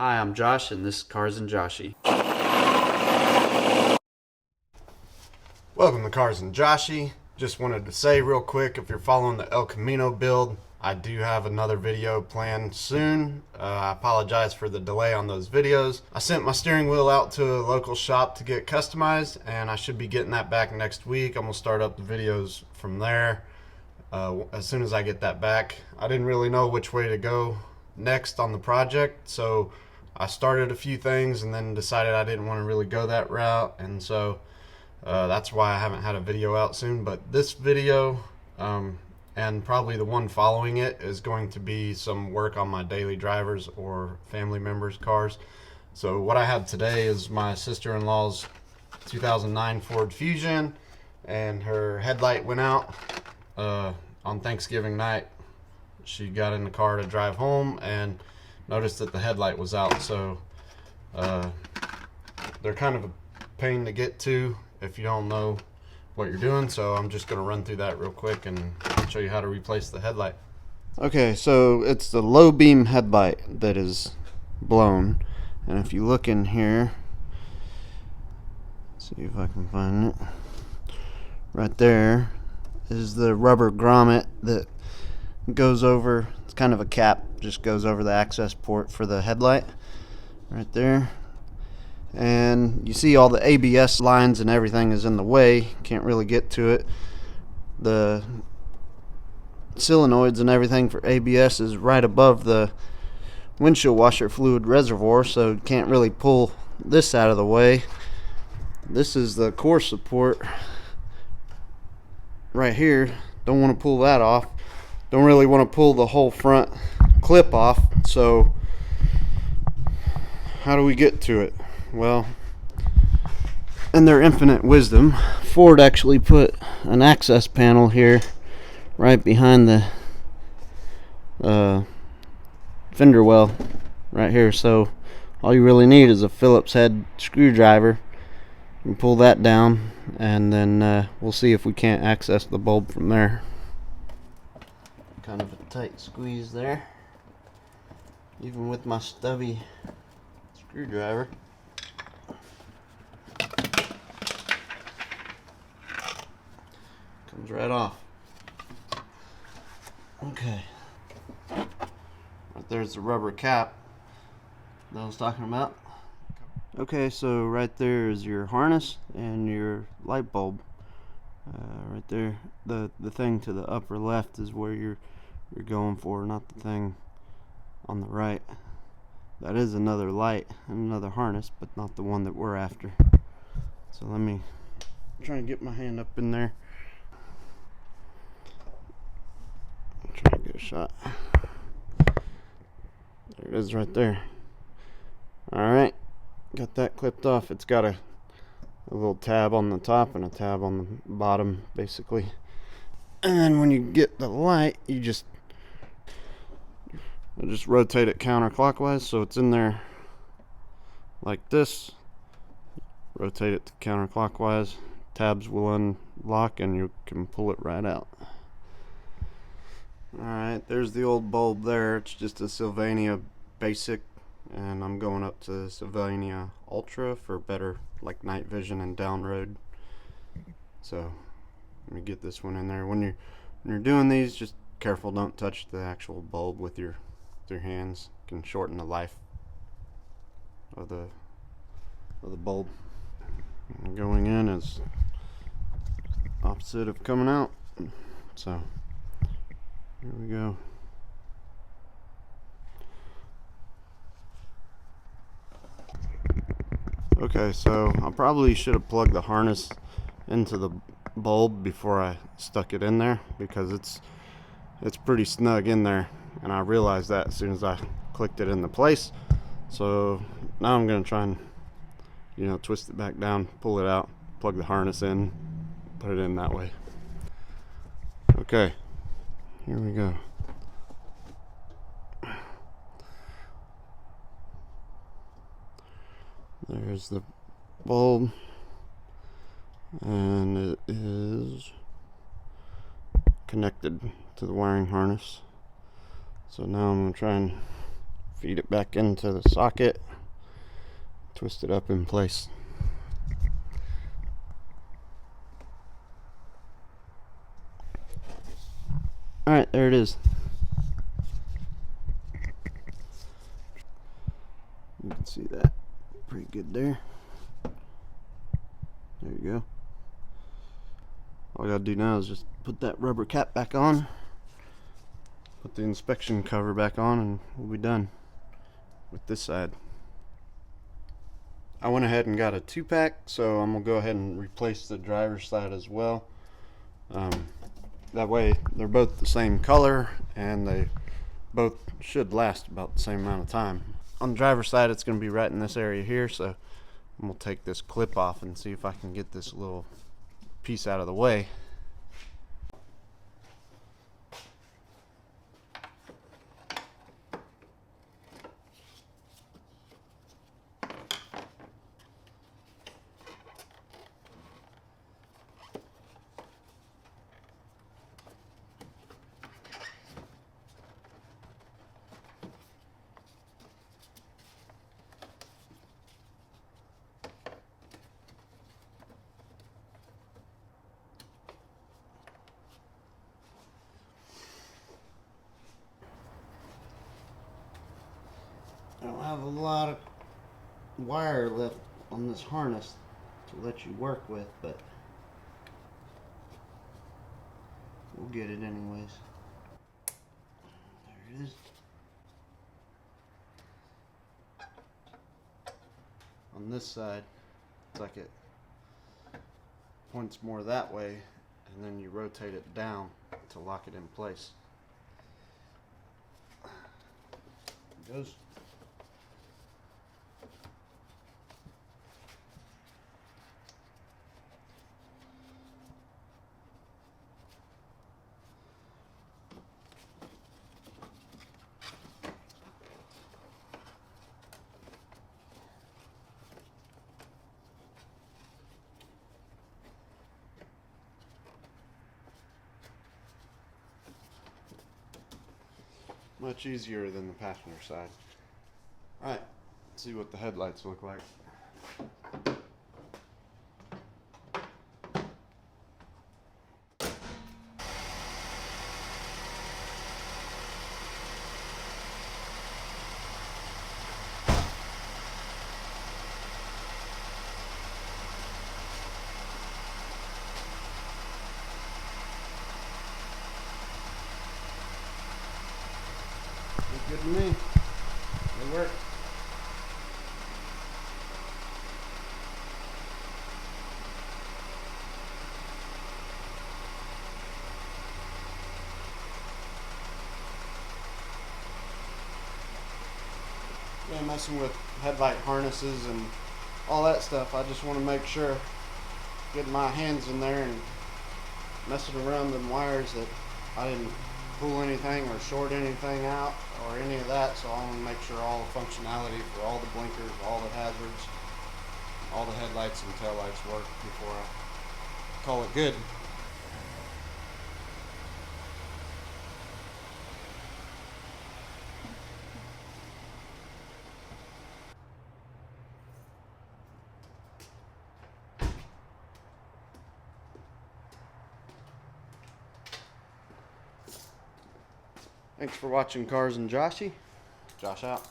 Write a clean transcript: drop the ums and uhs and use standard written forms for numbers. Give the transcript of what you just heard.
Hi, I'm Josh, and this is Cars and Joshy. Welcome to Cars and Joshy. Just wanted to say real quick, if you're following the El Camino build, I do have another video planned soon. I apologize for the delay on those videos. I sent my steering wheel out to a local shop to get customized, and I should be getting that back next week. I'm going to start up the videos from there as soon as I get that back. I didn't really know which way to go next on the project, so I started a few things and then decided I didn't want to really go that route, and so that's why I haven't had a video out soon. But this video and probably the one following it is going to be some work on my daily drivers or family members' cars. So what I have today is my sister-in-law's 2009 Ford Fusion, and her headlight went out on Thanksgiving night. She got in the car to drive home and noticed that the headlight was out. So they're kind of a pain to get to if you don't know what you're doing, so I'm just going to run through that real quick and show you how to replace the headlight. Okay, so it's the low beam headlight that is blown, and if you look in here, see if I can find it, right there is the rubber grommet that goes over, it's kind of a cap, just goes over the access port for the headlight right there. And you see all the ABS lines and everything is in the way, can't really get to it. The solenoids and everything for ABS is right above the windshield washer fluid reservoir, so can't really pull this out of the way. This is the core support right here, don't want to pull that off, don't really want to pull the whole front clip off. So how do we get to it? Well, in their infinite wisdom, Ford actually put an access panel here right behind the fender well right here. So all you really need is a Phillips head screwdriver and pull that down, and then we'll see if we can't access the bulb from there. Kind of a tight squeeze there, even with my stubby screwdriver. Comes right off. Okay. Right there's the rubber cap that I was talking about. Okay, so right there is your harness and your light bulb. Right there, the thing to the upper left is where you're going for, not the thing on the right. That is another light and another harness, but not the one that we're after. So let me try and get my hand up in there. Try to get a shot. There it is right there. Alright, got that clipped off. It's got a little tab on the top and a tab on the bottom, basically. And then when you get the light, you just rotate it counterclockwise, so it's in there like this. Rotate it to counterclockwise, tabs will unlock and you can pull it right out. Alright, there's the old bulb there. It's just a Sylvania basic, and I'm going up to Sylvania Ultra for better like night vision and down road. So let me get this one in there. When you're doing these, just careful, don't touch the actual bulb with your hands. It can shorten the life of the bulb. And going in is opposite of coming out. So here we go. Okay, so I probably should have plugged the harness into the bulb before I stuck it in there, because it's pretty snug in there, and I realized that as soon as I clicked it into place. So now I'm going to try and twist it back down, pull it out, plug the harness in, put it in that way. Okay, here we go. There's the bulb, and it is connected to the wiring harness. So now I'm going to try and feed it back into the socket, twist it up in place. Alright, there it is. You can see that pretty good there. There you go. All I gotta do now is just put that rubber cap back on, put the inspection cover back on, and we'll be done with this side. I went ahead and got a 2-pack, so I'm gonna go ahead and replace the driver's side as well. That way they're both the same color and they both should last about the same amount of time. On the driver's side, it's going to be right in this area here, so I'm going to take this clip off and see if I can get this little piece out of the way. I don't have a lot of wire left on this harness to let you work with, but we'll get it anyways. There it is. On this side, it's like it points more that way, and then you rotate it down to lock it in place. There it goes. Much easier than the passenger side. Alright, let's see what the headlights look like. Good to me. They work. Yeah, messing with headlight harnesses and all that stuff, I just want to make sure, getting my hands in there and messing around them wires, that I didn't pull anything or short anything out or any of that. So I want to make sure all the functionality for all the blinkers, all the hazards, all the headlights and taillights work before I call it good. Thanks for watching Cars and Joshy. Josh out.